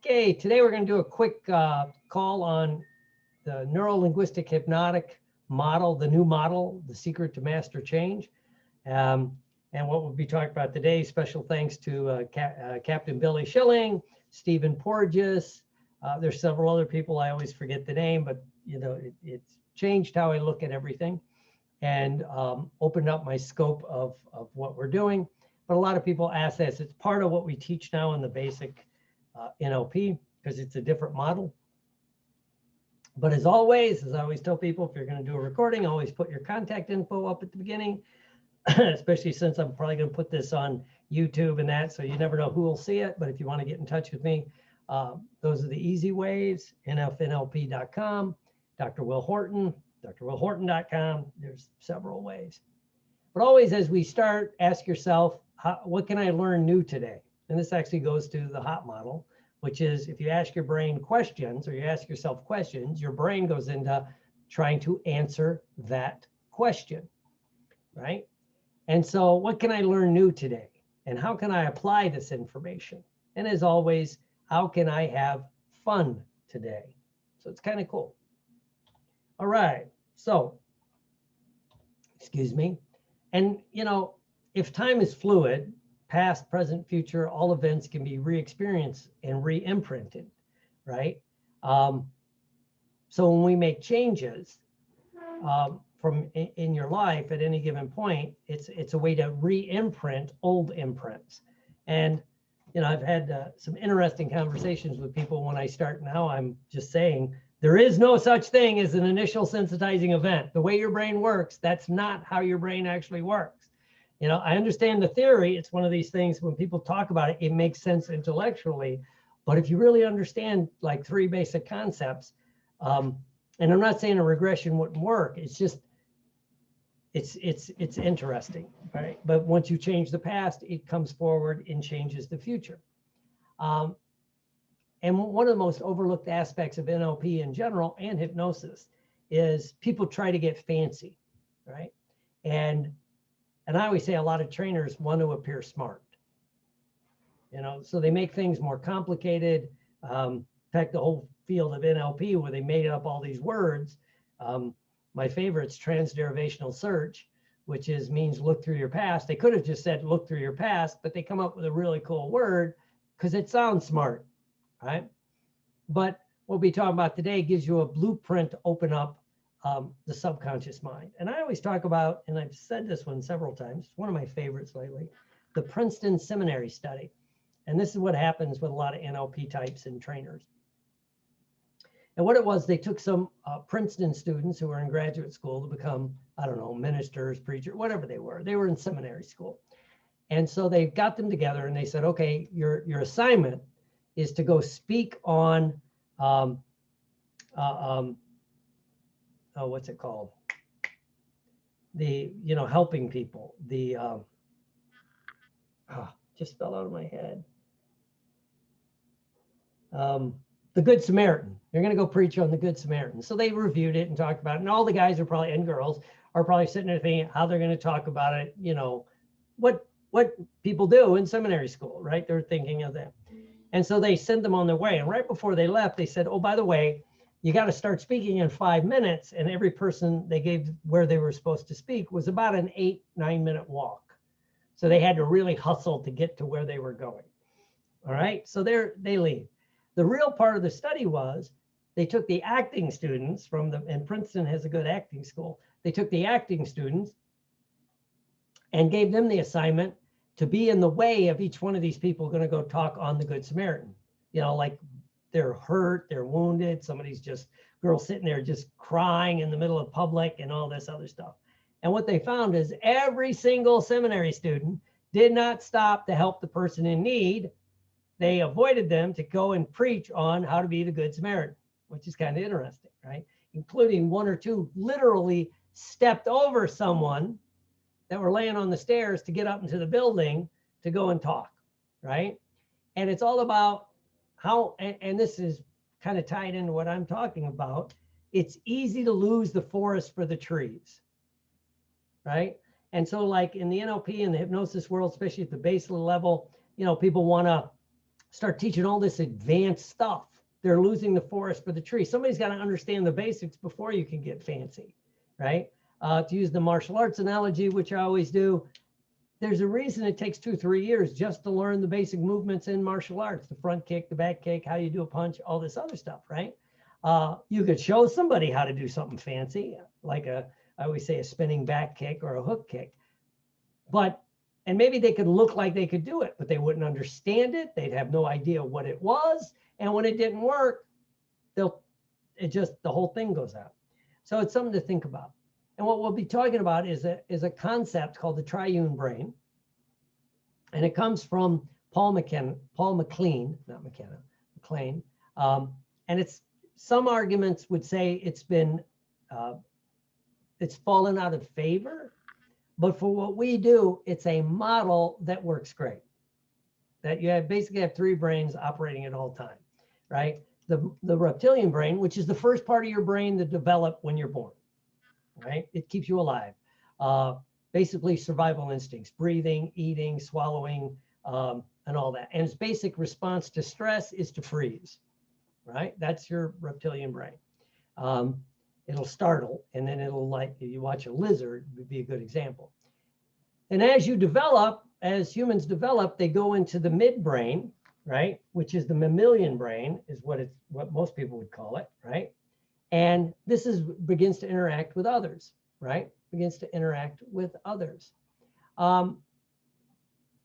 Okay, today we're going to do a quick call on the neuro-linguistic hypnotic model, the new model, the secret to master change. And what we'll be talking about today, special thanks to Captain Billy Schilling, Stephen Porges. There's several other people, I always forget the name, but you know, it's changed how I look at everything and opened up my scope of what we're doing. But a lot of people ask this. It's part of what we teach now in the basic NLP because it's a different model. But as always, as I always tell people, if you're going to do a recording, always put your contact info up at the beginning, especially since I'm probably going to put this on YouTube and that, so you never know who will see it. But if you want to get in touch with me, those are the easy ways, nfnlp.com, Dr. Will Horton, drwillhorton.com. There's several ways. But always as we start, ask yourself, what can I learn new today? And this actually goes to the HOT model, which is if you ask your brain questions or you ask yourself questions, your brain goes into trying to answer that question, right? And so what can I learn new today? And how can I apply this information? And as always, how can I have fun today? So it's kind of cool. All right, so, excuse me. And, you know, if time is fluid, past, present, future, all events can be re-experienced and re-imprinted, right? So when we make changes from in your life at any given point, it's a way to re-imprint old imprints. And, you know, I've had some interesting conversations with people when I start now. I'm just saying, there is no such thing as an initial sensitizing event. The way your brain works, that's not how your brain actually works. You know, I understand the theory. It's one of these things when people talk about it, it makes sense intellectually. But if you really understand like three basic concepts, and I'm not saying a regression wouldn't work, it's just, it's interesting, right? But once you change the past, it comes forward and changes the future. And one of the most overlooked aspects of NLP in general and hypnosis is people try to get fancy, right? And I always say a lot of trainers want to appear smart, you know, so they make things more complicated. In fact, the whole field of NLP where they made up all these words, my favorite's transderivational search, which means look through your past. They could have just said look through your past, but they come up with a really cool word because it sounds smart. Right? But what we talk about today gives you a blueprint to open up the subconscious mind. And I always talk about, and I've said this one several times, it's one of my favorites lately, the Princeton Seminary study. And this is what happens with a lot of NLP types and trainers. And what it was, they took some Princeton students who were in graduate school to become, I don't know, ministers, preachers, whatever they were. They were in seminary school. And so they got them together and they said, okay, your assignment is to go speak on, what's it called? The, you know, helping people. The, just fell out of my head. The Good Samaritan. You're going to go preach on the Good Samaritan. So they reviewed it and talked about it. And all the guys are probably, and girls, are probably sitting there thinking how they're going to talk about it, you know, what people do in seminary school, right? They're thinking of that. And so they sent them on their way. And right before they left, they said, oh, by the way, you got to start speaking in 5 minutes. And every person they gave where they were supposed to speak was about an 8-9 minute walk. So they had to really hustle to get to where they were going. All right. So they leave. The real part of the study was they took the acting students from and Princeton has a good acting school. They took the acting students and gave them the assignment to be in the way of each one of these people going to go talk on the Good Samaritan. You know, like they're hurt, they're wounded, somebody's just, girl sitting there just crying in the middle of public and all this other stuff. And what they found is every single seminary student did not stop to help the person in need. They avoided them to go and preach on how to be the Good Samaritan, which is kind of interesting, right? Including one or two literally stepped over someone that were laying on the stairs to get up into the building to go and talk, right? And it's all about how, and this is kind of tied into what I'm talking about. It's easy to lose the forest for the trees, right? And so like in the NLP and the hypnosis world, especially at the base level, you know, people want to start teaching all this advanced stuff. They're losing the forest for the tree. Somebody's got to understand the basics before you can get fancy, right? To use the martial arts analogy, which I always do, there's a reason it takes 2-3 years just to learn the basic movements in martial arts, the front kick, the back kick, how you do a punch, all this other stuff, right? You could show somebody how to do something fancy, like I always say, a spinning back kick or a hook kick. And maybe they could look like they could do it, but they wouldn't understand it. They'd have no idea what it was. And when it didn't work, the whole thing goes out. So it's something to think about. And what we'll be talking about is a concept called the triune brain. And it comes from Paul MacLean. And some arguments would say it's fallen out of favor. But for what we do, it's a model that works great. That you basically have 3 brains operating at all time, right? The reptilian brain, which is the first part of your brain that developed when you're born, right? It keeps you alive. Basically survival instincts, breathing, eating, swallowing, and all that. And its basic response to stress is to freeze, right? That's your reptilian brain. It'll startle, and then it'll, like, if you watch a lizard, would be a good example. And as humans develop, they go into the midbrain, right? Which is the mammalian brain, is what most people would call it, right? And this begins to interact with others, right? Begins to interact with others. And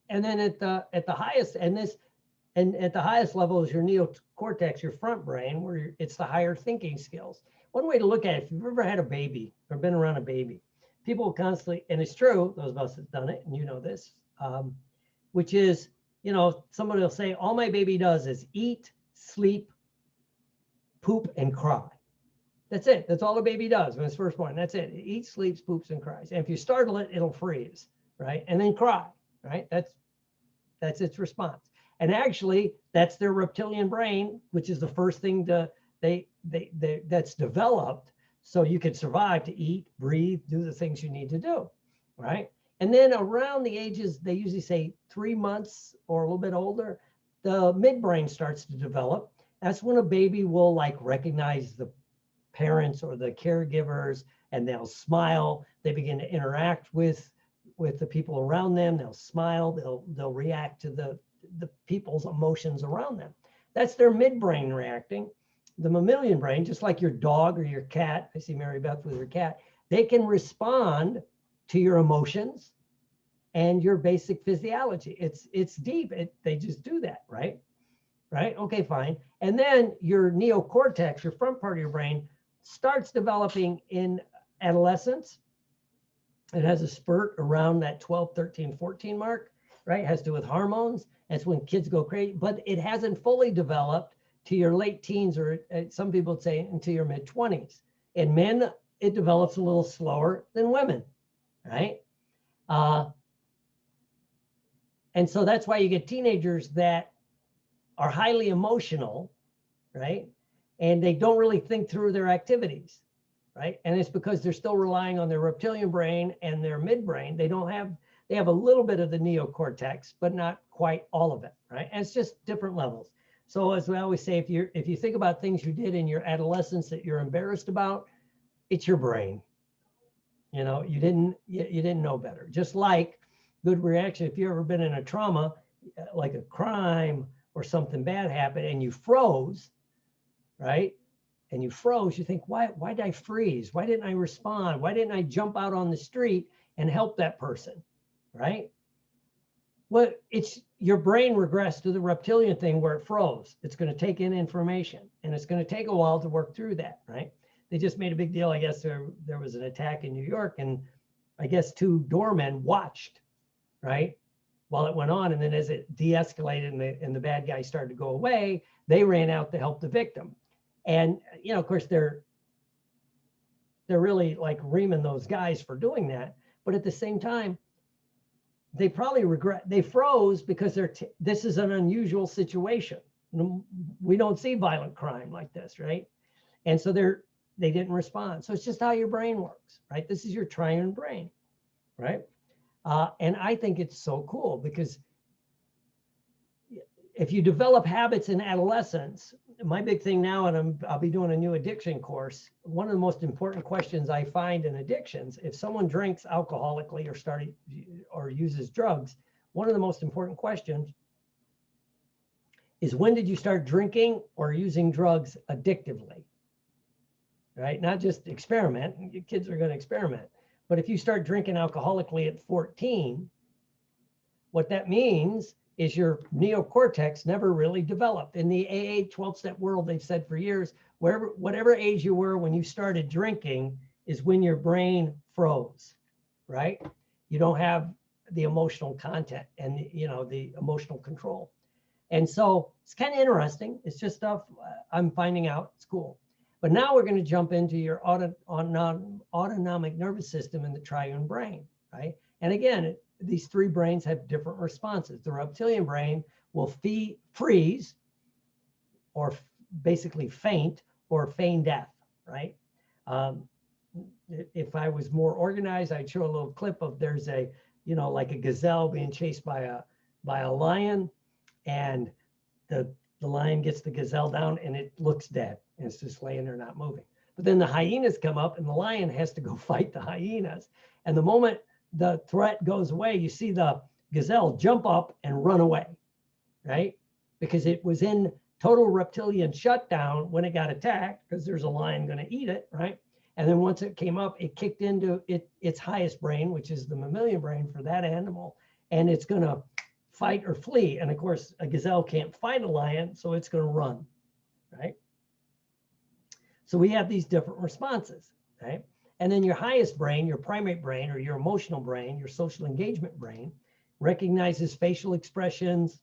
then at the highest, at the highest level is your neocortex, your front brain, where it's the higher thinking skills. One way to look at it, if you've ever had a baby or been around a baby, people constantly, and it's true, those of us that have done it, and you know this, which is, somebody will say, all my baby does is eat, sleep, poop, and cry. That's it. That's all a baby does when it's first born. That's it. It eats, sleeps, poops, and cries. And if you startle it, it'll freeze, right? And then cry, right? That's its response. And actually, that's their reptilian brain, which is the first thing that's developed so you can survive, to eat, breathe, do the things you need to do, right? And then around the ages, they usually say 3 months or a little bit older, the midbrain starts to develop. That's when a baby will, like, recognize the parents or the caregivers, and they'll smile. They begin to interact with the people around them. They'll smile. They'll react to the people's emotions around them. That's their midbrain reacting. The mammalian brain, just like your dog or your cat, I see Mary Beth with her cat, they can respond to your emotions and your basic physiology. It's deep. They just do that, right? Right? Okay, fine. And then your neocortex, your front part of your brain, starts developing in adolescence. It has a spurt around that 12, 13, 14 mark, right? It has to do with hormones. That's when kids go crazy, but it hasn't fully developed to your late teens, or some people would say into your mid 20s. In men, it develops a little slower than women, right? And so that's why you get teenagers that are highly emotional, right? And they don't really think through their activities, right? And it's because they're still relying on their reptilian brain and their midbrain. They have a little bit of the neocortex, but not quite all of it, right? And it's just different levels. So as we always say, if you think about things you did in your adolescence that you're embarrassed about, it's your brain. You didn't know better. Just like good reaction, if you've ever been in a trauma, like a crime or something bad happened and you froze, right? And you froze, you think, why did I freeze? Why didn't I respond? Why didn't I jump out on the street and help that person, right? Well, it's your brain regressed to the reptilian thing where it froze. It's going to take in information, and it's going to take a while to work through that, right? They just made a big deal. I guess there was an attack in New York, and I guess 2 doormen watched, right, while it went on. And then as it de-escalated and the bad guy started to go away, they ran out to help the victim. And, of course, they're really, like, reaming those guys for doing that. But at the same time, they probably regret, they froze because this is an unusual situation. We don't see violent crime like this, right? And so they didn't respond. So it's just how your brain works, right? This is your triune brain, right? And I think it's so cool because if you develop habits in adolescence, my big thing now, and I'll be doing a new addiction course. One of the most important questions I find in addictions, if someone drinks alcoholically or uses drugs, one of the most important questions is, when did you start drinking or using drugs addictively? Right? Not just experiment. Your kids are going to experiment. But if you start drinking alcoholically at 14, what that means is your neocortex never really developed. In the AA 12-step world, they've said for years, whatever age you were when you started drinking is when your brain froze, right? You don't have the emotional content and the emotional control. And so it's kind of interesting. It's just stuff I'm finding out. It's cool. But now we're going to jump into your autonomic nervous system in the triune brain, right? And again, these three brains have different responses. The reptilian brain will freeze, or basically faint, or feign death, right? If I was more organized, I'd show a little clip of, there's a, like a gazelle being chased by a lion, and the lion gets the gazelle down and it looks dead. And it's just laying there not moving. But then the hyenas come up and the lion has to go fight the hyenas. And the moment the threat goes away, you see the gazelle jump up and run away, right? Because it was in total reptilian shutdown when it got attacked, because there's a lion going to eat it, right? And then once it came up, it kicked into its highest brain, which is the mammalian brain for that animal, and it's going to fight or flee. And of course, a gazelle can't fight a lion, so it's going to run, right? So we have these different responses, right? And then your highest brain, your primate brain, or your emotional brain, your social engagement brain, recognizes facial expressions,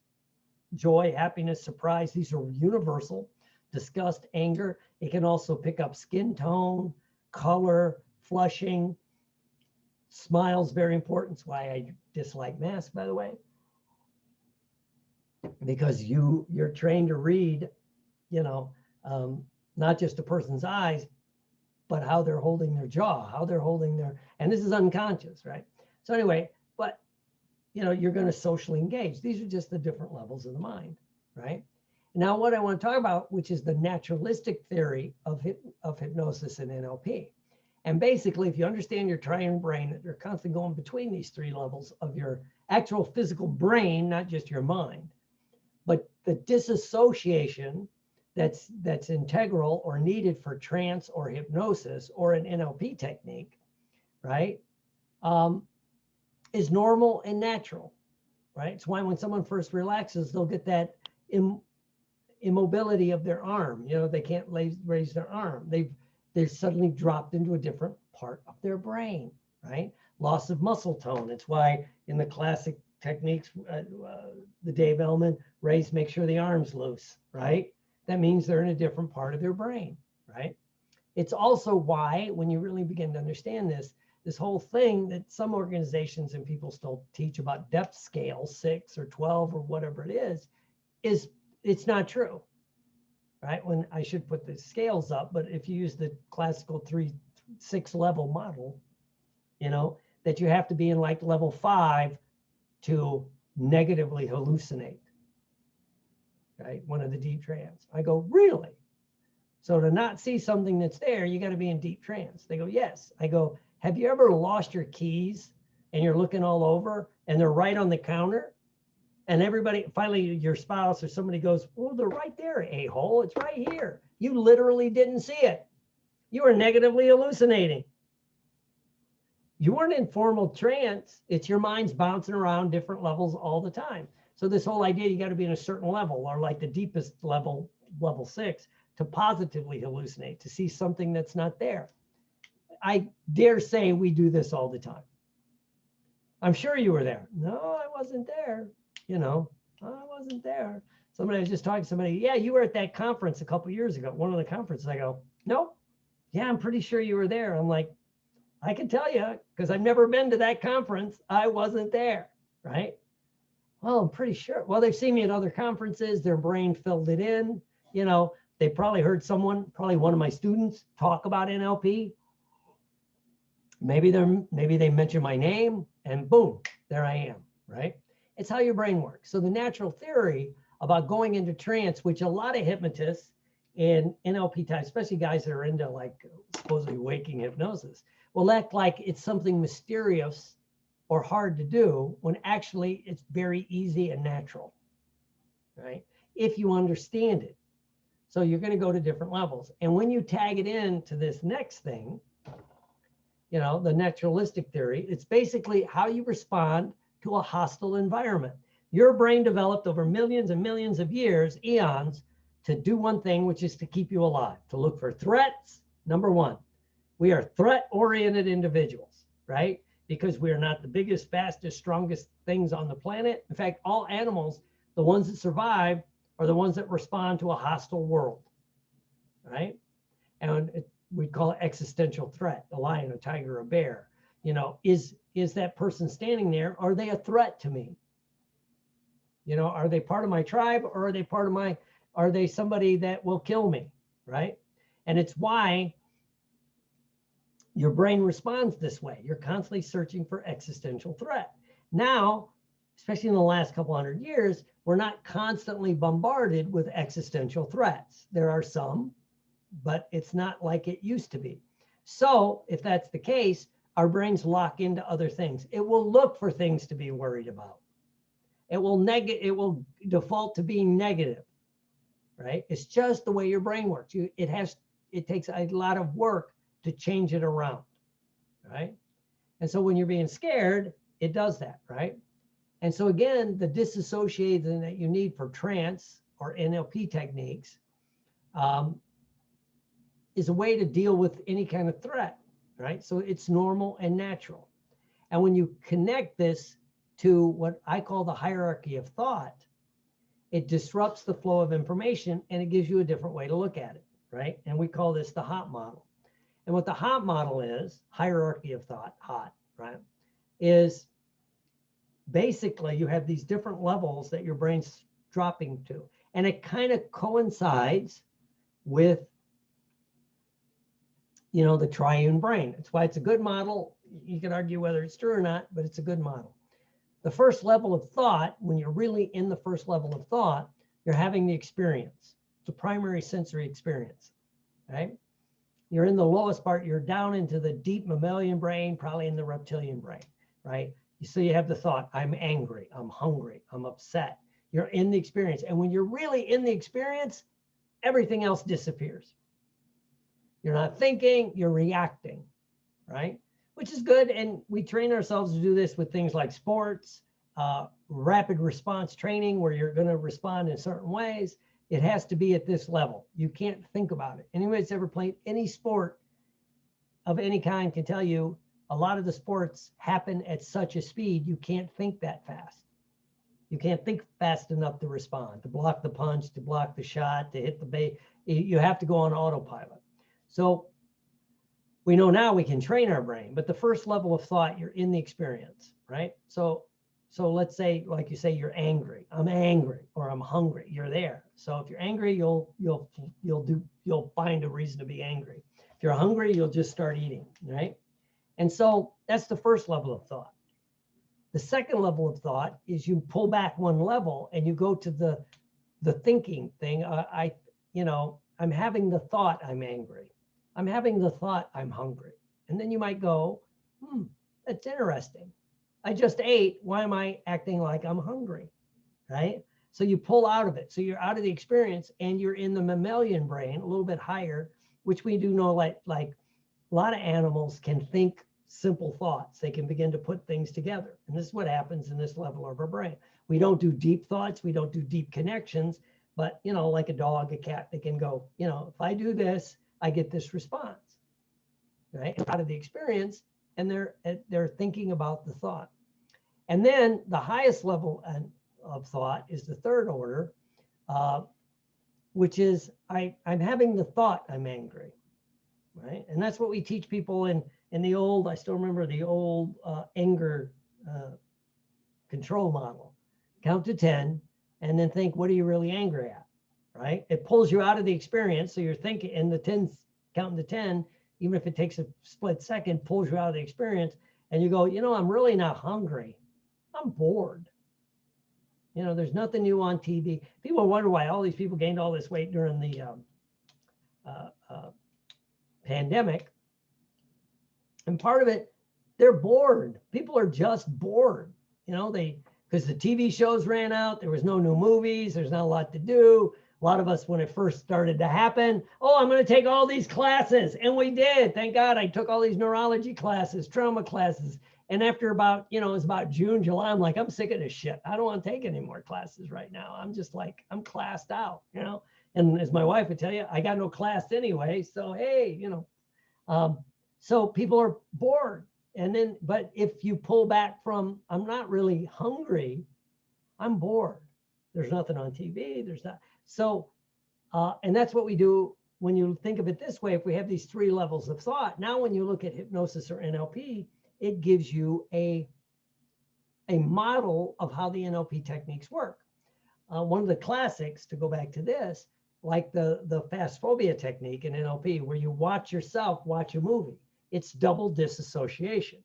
joy, happiness, surprise. These are universal. Disgust, anger. It can also pick up skin tone, color, flushing. Smiles, very important. That's why I dislike masks, by the way. Because you're trained to read, not just a person's eyes, but how they're holding their jaw, how they're holding and this is unconscious, right? So anyway, but you're going to socially engage. These are just the different levels of the mind, right? Now, what I want to talk about, which is the naturalistic theory of hypnosis and NLP. And basically, if you understand your triune brain, that you're constantly going between these three levels of your actual physical brain, not just your mind, but the disassociation that's integral or needed for trance or hypnosis or an NLP technique, right, is normal and natural, right? It's why when someone first relaxes, they'll get that immobility of their arm. They can't raise their arm. They're suddenly dropped into a different part of their brain, right? Loss of muscle tone. It's why in the classic techniques, the Dave Ellman, make sure the arm's loose, right? That means they're in a different part of their brain, right? It's also why, when you really begin to understand this whole thing that some organizations and people still teach about depth scale, 6 or 12 or whatever it is it's not true, right? When I should put the scales up, but if you use the classical 3-6 level model, that you have to be in like level 5 to negatively hallucinate. Right? One of the deep trance. I go, really? So to not see something that's there, you got to be in deep trance. They go, yes. I go, have you ever lost your keys and you're looking all over and they're right on the counter? And everybody, finally your spouse or somebody goes, oh, they're right there, a-hole. It's right here. You literally didn't see it. You were negatively hallucinating. You weren't in formal trance. It's your mind's bouncing around different levels all the time. So this whole idea, you got to be in a certain level, or like the deepest level, level 6, to positively hallucinate, to see something that's not there. I dare say we do this all the time. I'm sure you were there. No, I wasn't there. I wasn't there. Somebody was just talking to somebody. Yeah, you were at that conference a couple years ago. One of the conferences. I go, no. Yeah, I'm pretty sure you were there. I'm like, I can tell you, because I've never been to that conference. I wasn't there, right? Well, I'm pretty sure. Well, they've seen me at other conferences. Their brain filled it in. They probably heard probably one of my students talk about NLP. Maybe they mention my name and boom, there I am, right? It's how your brain works. So the natural theory about going into trance, which a lot of hypnotists and NLP types, especially guys that are into like supposedly waking hypnosis, will act like it's something mysterious or hard to do when actually it's very easy and natural, right? If you understand it. So you're going to go to different levels. And when you tag it into this next thing, you know, the naturalistic theory, it's basically how you respond to a hostile environment. Your brain developed over millions and millions of years, eons, to do one thing, which is to keep you alive, to look for threats. Number one, we are threat-oriented individuals, right? Because we are not the biggest, fastest, strongest things on the planet. In fact, all animals, the ones that survive, are the ones that respond to a hostile world, right? And we call it existential threat, a lion, a tiger, a bear. You know, is that person standing there, are they a threat to me? You know, are they part of my tribe, or are they part of my, are they somebody that will kill me, right? And it's why your brain responds this way. You're constantly searching for existential threat. Now, especially in the last couple hundred years, we're not constantly bombarded with existential threats. There are some, but it's not like it used to be. So if that's the case, our brains lock into other things. It will look for things to be worried about. It will default to being negative, right? It's just the way your brain works. It takes a lot of work to change it around, right? And so when you're being scared, it does that, right? And so again, the disassociation that you need for trance or NLP techniques is a way to deal with any kind of threat, right? So it's normal and natural. And when you connect this to what I call the hierarchy of thought, it disrupts the flow of information and it gives you a different way to look at it, right? And we call this the HOT model. And what the HOT model is, hierarchy of thought, HOT, right, is basically you have these different levels that your brain's dropping to. And it kind of coincides with, you know, the triune brain. That's why it's a good model. You can argue whether it's true or not, but it's a good model. The first level of thought, when you're really in the first level of thought, you're having the experience. It's a primary sensory experience, right? You're in the lowest part, you're down into the deep mammalian brain, probably in the reptilian brain, right? So you have the thought, I'm angry, I'm hungry, I'm upset. You're in the experience. And when you're really in the experience, everything else disappears. You're not thinking, you're reacting, right? Which is good. And we train ourselves to do this with things like sports, rapid response training, where you're going to respond in certain ways. It has to be at this level. You can't think about it. Anyone that's ever played any sport of any kind can tell you a lot of the sports happen at such a speed, you can't think that fast. You can't think fast enough to respond, to block the punch, to block the shot, to hit the base. You have to go on autopilot. So we know now we can train our brain, but the first level of thought, you're in the experience, right? So let's say, like you say, you're angry. I'm angry, or I'm hungry. You're there. So if you're angry, you'll find a reason to be angry. If you're hungry, you'll just start eating, right? And so that's the first level of thought. The second level of thought is you pull back one level and you go to the thinking thing. I'm having the thought I'm angry. I'm having the thought I'm hungry. And then you might go, that's interesting. I just ate. Why am I acting like I'm hungry, right? So you pull out of it. So you're out of the experience and you're in the mammalian brain, a little bit higher, which we do know like a lot of animals can think simple thoughts. They can begin to put things together. And this is what happens in this level of our brain. We don't do deep thoughts. We don't do deep connections. But, you know, like a dog, a cat, they can go, you know, if I do this, I get this response, right? Out of the experience, and they're thinking about the thought. And then the highest level of thought is the third order, which is I'm having the thought I'm angry, right? And that's what we teach people in the old, I still remember the old anger control model. Count to 10 and then think, what are you really angry at, right? It pulls you out of the experience. So you're thinking, and the 10, counting to 10, even if it takes a split second, pulls you out of the experience. And you go, you know, I'm really not hungry. I'm bored. You know, there's nothing new on TV. People wonder why all these people gained all this weight during the pandemic. And part of it, they're bored. People are just bored. You know, because the TV shows ran out. There was no new movies. There's not a lot to do. A lot of us, when it first started to happen, oh, I'm going to take all these classes. And we did. Thank God I took all these neurology classes, trauma classes. And after about, you know, it's about June, July, I'm like, I'm sick of this shit. I don't want to take any more classes right now. I'm just like, I'm classed out, you know. And as my wife would tell you, I got no class anyway. So, hey, you know, so people are bored. And then, but if you pull back from, I'm not really hungry, I'm bored. There's nothing on TV. There's not. So, and that's what we do when you think of it this way. If we have these 3 levels of thought, now when you look at hypnosis or NLP, it gives you a model of how the NLP techniques work. One of the classics, to go back to this, like the fast phobia technique in NLP, where you watch yourself watch a movie. It's double disassociation,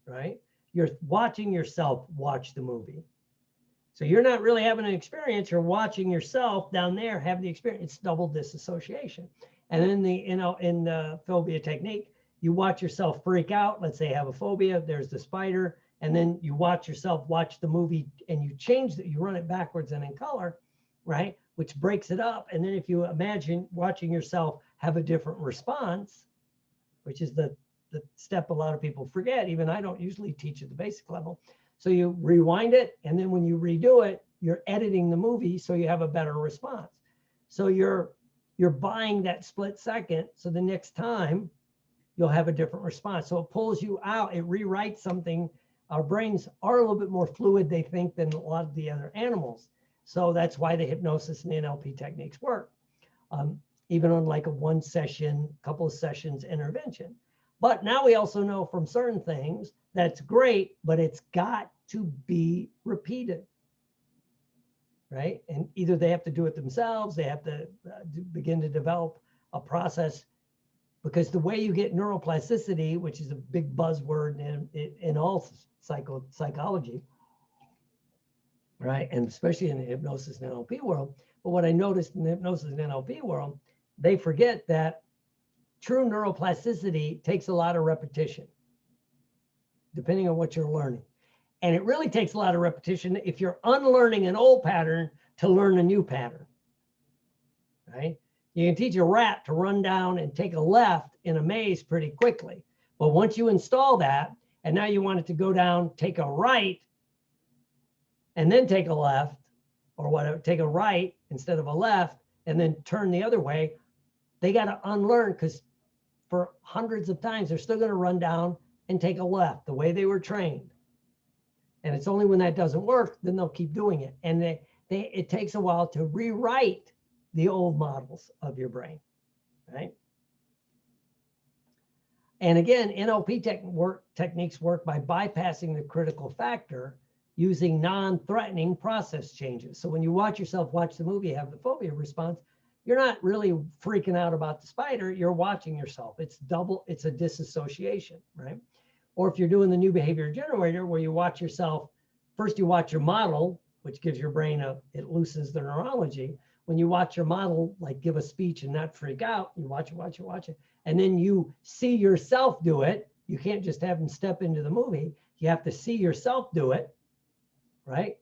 right? You're watching yourself watch the movie. So you're not really having an experience. You're watching yourself down there have the experience. It's double disassociation. And then in the phobia technique, you watch yourself freak out. Let's say have a phobia. There's the spider. And then you watch yourself watch the movie and you change it. You run it backwards and in color, right? Which breaks it up. And then if you imagine watching yourself have a different response, which is the step a lot of people forget. Even I don't usually teach at the basic level. So you rewind it, and then when you redo it, you're editing the movie so you have a better response. So you're buying that split second, so the next time you'll have a different response. So it pulls you out, it rewrites something. Our brains are a little bit more fluid, they think, than a lot of the other animals. So that's why the hypnosis and the NLP techniques work. Even on like a 1 session, couple of sessions intervention. But now we also know from certain things that's great, but it's got to be repeated, right? And either they have to do it themselves, they have to begin to develop a process, because the way you get neuroplasticity, which is a big buzzword in all psychology, right? And especially in the hypnosis and NLP world. But what I noticed in the hypnosis and NLP world, they forget that true neuroplasticity takes a lot of repetition, depending on what you're learning. And it really takes a lot of repetition if you're unlearning an old pattern to learn a new pattern, right? You can teach a rat to run down and take a left in a maze pretty quickly. But once you install that, and now you want it to go down, take a right, and then take a left, or whatever, take a right instead of a left, and then turn the other way, they got to unlearn, because for hundreds of times, they're still going to run down and take a left the way they were trained. And it's only when that doesn't work, then they'll keep doing it. And it takes a while to rewrite the old models of your brain, right? And again, NLP techniques work by bypassing the critical factor using non-threatening process changes. So when you watch yourself watch the movie, have the phobia response, you're not really freaking out about the spider, you're watching yourself. It's a disassociation, right? Or if you're doing the new behavior generator where you watch yourself, first you watch your model, which gives your brain it loosens the neurology. When you watch your model, like give a speech and not freak out, you watch it, and then you see yourself do it. You can't just have them step into the movie. You have to see yourself do it, right?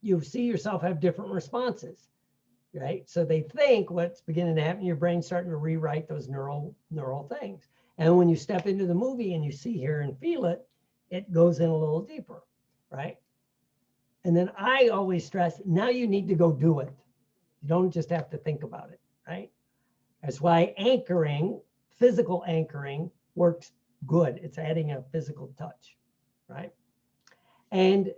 You see yourself have different responses, right? So they think what's beginning to happen, your brain's starting to rewrite those neural things. And when you step into the movie and you see, hear, and feel it, it goes in a little deeper, right? And then I always stress, now you need to go do it. You don't just have to think about it, right? That's why anchoring, physical anchoring, works good. It's adding a physical touch, right? And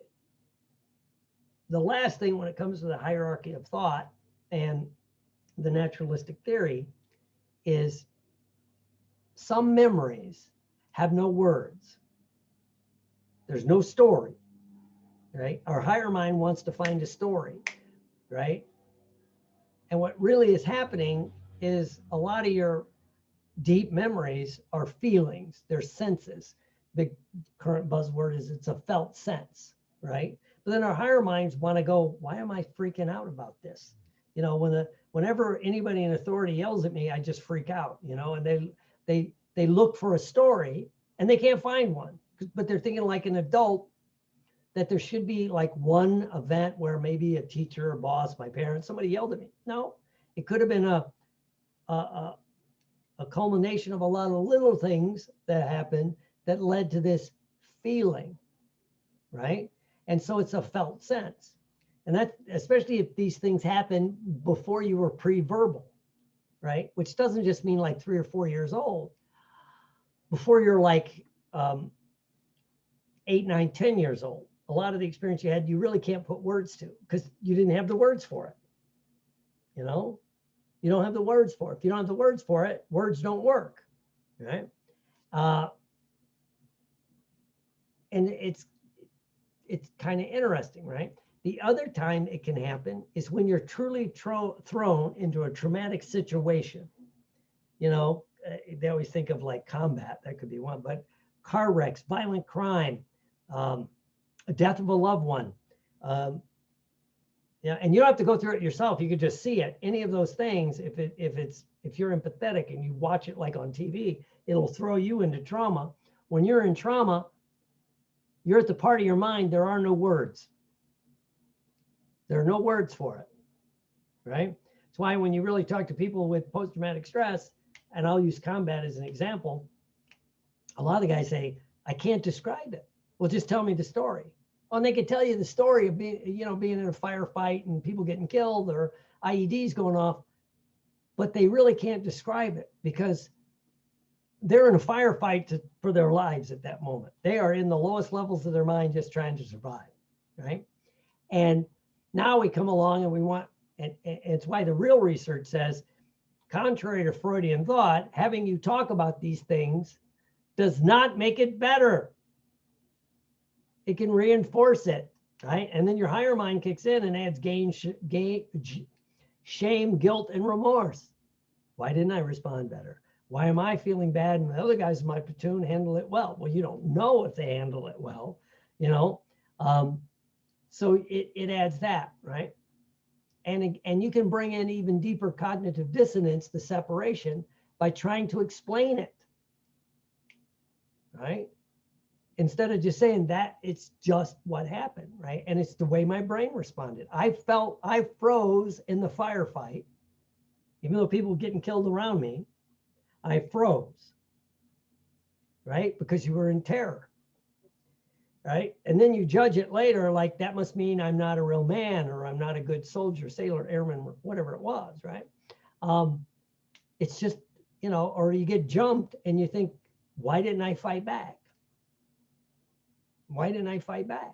the last thing when it comes to the hierarchy of thought and the naturalistic theory is some memories have no words. There's no story, right? Our higher mind wants to find a story, right? And what really is happening is a lot of your deep memories are feelings, they're senses. The current buzzword is it's a felt sense, right? But then our higher minds want to go, why am I freaking out about this? You know, whenever anybody in authority yells at me, I just freak out, you know, and they look for a story and they can't find one, but they're thinking like an adult that there should be like one event where maybe a teacher, a boss, my parents, somebody yelled at me. No, it could have been a culmination of a lot of little things that happened that led to this feeling, right? And so it's a felt sense. And that, especially if these things happen before you were pre-verbal, right? Which doesn't just mean like 3 or 4 years old. Before you're like 8, 9, 10 years old. A lot of the experience you had, you really can't put words to because you didn't have the words for it. You know, you don't have the words for it. If you don't have the words for it, words don't work, right? And it's kind of interesting, right? The other time it can happen is when you're truly thrown into a traumatic situation. You know, they always think of like combat, that could be one, but car wrecks, violent crime, a death of a loved one. Yeah, and you don't have to go through it yourself. You could just see it. Any of those things, if you're empathetic and you watch it like on TV, it'll throw you into trauma. When you're in trauma, you're at the part of your mind, there are no words. There are no words for it, right? That's why when you really talk to people with post-traumatic stress, and I'll use combat as an example, a lot of the guys say, I can't describe it. Well, just tell me the story. Well, and they could tell you the story of being in a firefight and people getting killed or IEDs going off, but they really can't describe it because they're in a firefight for their lives at that moment. They are in the lowest levels of their mind just trying to survive, right? And now we come along and we want, and it's why the real research says, contrary to Freudian thought, having you talk about these things does not make it better. It can reinforce it, right? And then your higher mind kicks in and adds shame, guilt, and remorse. Why didn't I respond better? Why am I feeling bad and the other guys in my platoon handle it well? Well, you don't know if they handle it well, you know? So it adds that, right? And you can bring in even deeper cognitive dissonance, the separation, by trying to explain it, right? Instead of just saying that it's just what happened, right? And it's the way my brain responded. I froze in the firefight, even though people were getting killed around me, I froze, right? Because you were in terror, right? And then you judge it later, like that must mean I'm not a real man or I'm not a good soldier, sailor, airman, whatever it was, right? It's just, or you get jumped and you think, why didn't I fight back? Why didn't I fight back?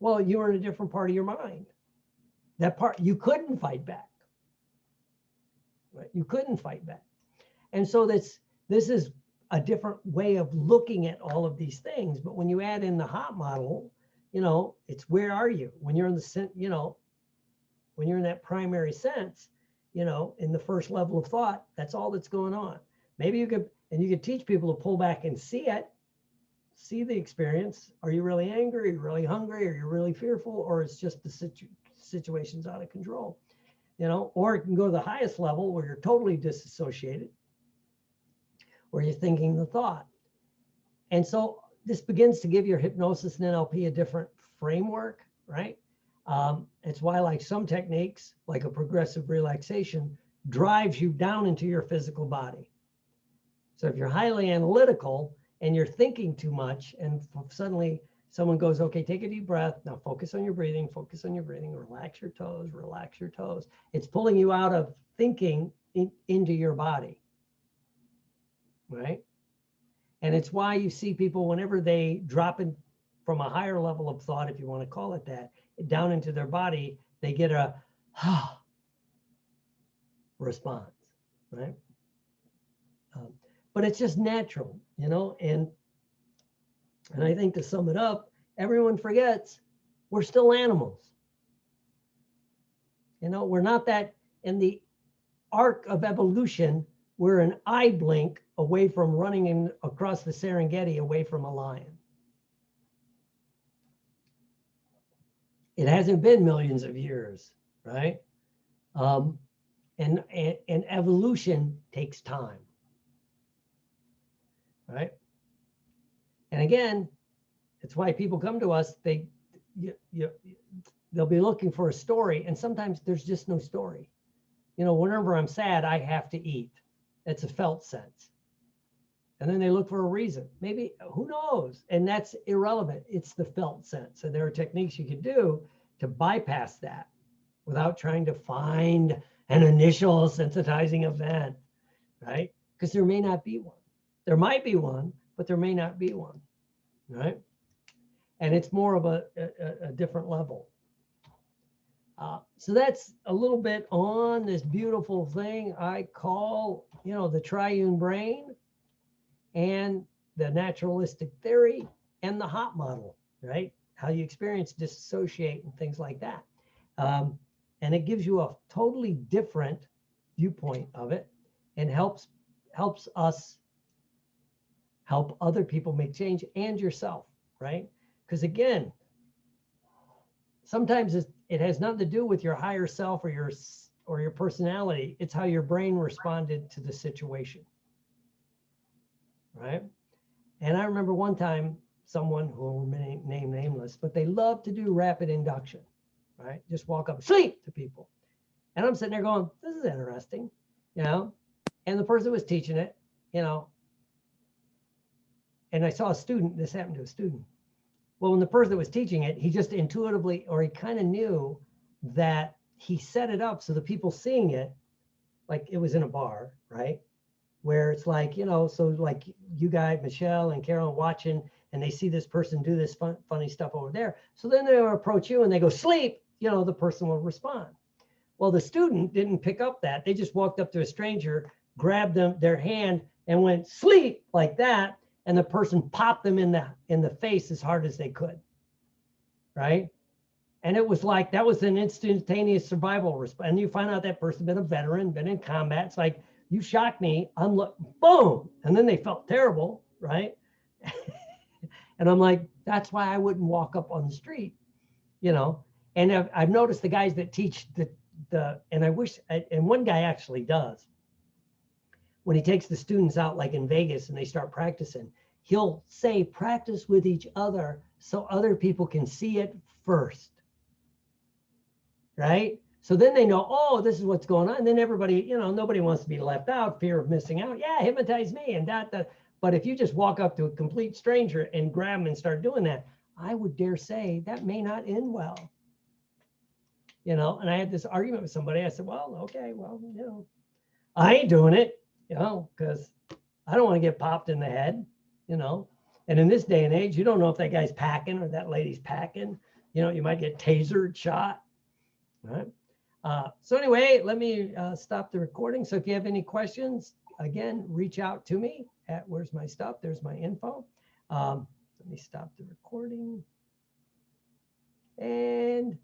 Well, you were in a different part of your mind. That part, you couldn't fight back. Right? You couldn't fight back. And so this is a different way of looking at all of these things. But when you add in the HOT model, it's where are you? When you're in when you're in that primary sense, in the first level of thought, that's all that's going on. Maybe you could teach people to pull back and see it. See the experience. Are you really angry? Are you really hungry? Are you really fearful? Or it's just the situation's out of control, or it can go to the highest level where you're totally disassociated, where you're thinking the thought. And so this begins to give your hypnosis and NLP a different framework, right? It's why like some techniques, like a progressive relaxation, drives you down into your physical body. So if you're highly analytical, and you're thinking too much, and suddenly someone goes, okay, take a deep breath. Now focus on your breathing, relax your toes. It's pulling you out of thinking into your body, right? And it's why you see people whenever they drop in from a higher level of thought, if you want to call it that, down into their body, they get a response, right? But it's just natural, and I think to sum it up, everyone forgets we're still animals. We're not that in the arc of evolution, we're an eye blink away from running across the Serengeti away from a lion. It hasn't been millions of years, right? And evolution takes time, right? And again, it's why people come to us. They'll be looking for a story, and sometimes there's just no story. You know, whenever I'm sad, I have to eat. It's a felt sense. And then they look for a reason. Maybe, who knows? And that's irrelevant. It's the felt sense. So there are techniques you could do to bypass that without trying to find an initial sensitizing event, right? Because there may not be one. There might be one, but there may not be one, right? And it's more of a different level. So that's a little bit on this beautiful thing I call, you know, the triune brain and the naturalistic theory and the HOT model, right? How you experience, dissociate, and things like that. And it gives you a totally different viewpoint of it and helps us help other people make change and yourself, right? Because again, sometimes it has nothing to do with your higher self or your personality. It's how your brain responded to the situation, right? And I remember one time someone who will remain nameless, but they love to do rapid induction, right? Just walk up, sleep to people. And I'm sitting there going, this is interesting, you know? And the person was teaching it, you know, and I saw a student, this happened to a student. Well, when the person that was teaching it, he just intuitively, or he kind of knew that he set it up so the people seeing it, like it was in a bar, right? Where it's like, you know, so like you guys, Michelle and Carol watching, and they see this person do this funny stuff over there. So then they'll approach you and they go, sleep, you know, the person will respond. Well, the student didn't pick up that. They just walked up to a stranger, grabbed their hand and went, sleep, like that. And the person popped them in the face as hard as they could, right? And it was like, that was an instantaneous survival response. And you find out that person been a veteran, been in combat. It's like, you shocked me, boom. And then they felt terrible, right? And I'm like, that's why I wouldn't walk up on the street, you know? And I've noticed the guys that teach and I wish, and one guy actually does, when he takes the students out, like in Vegas, and they start practicing, he'll say, practice with each other so other people can see it first, right? So then they know, oh, this is what's going on. And then everybody, you know, nobody wants to be left out, fear of missing out. Yeah, hypnotize me and that. But if you just walk up to a complete stranger and grab them and start doing that, I would dare say that may not end well. You know, and I had this argument with somebody. I said, well, okay, well, you know, I ain't doing it, you know, because I don't want to get popped in the head, you know. And in this day and age, you don't know if that guy's packing or that lady's packing. You know, you might get tasered, shot, right? So anyway, let me stop the recording. So if you have any questions, again, reach out to me at, where's my stuff? There's my info. Let me stop the recording. And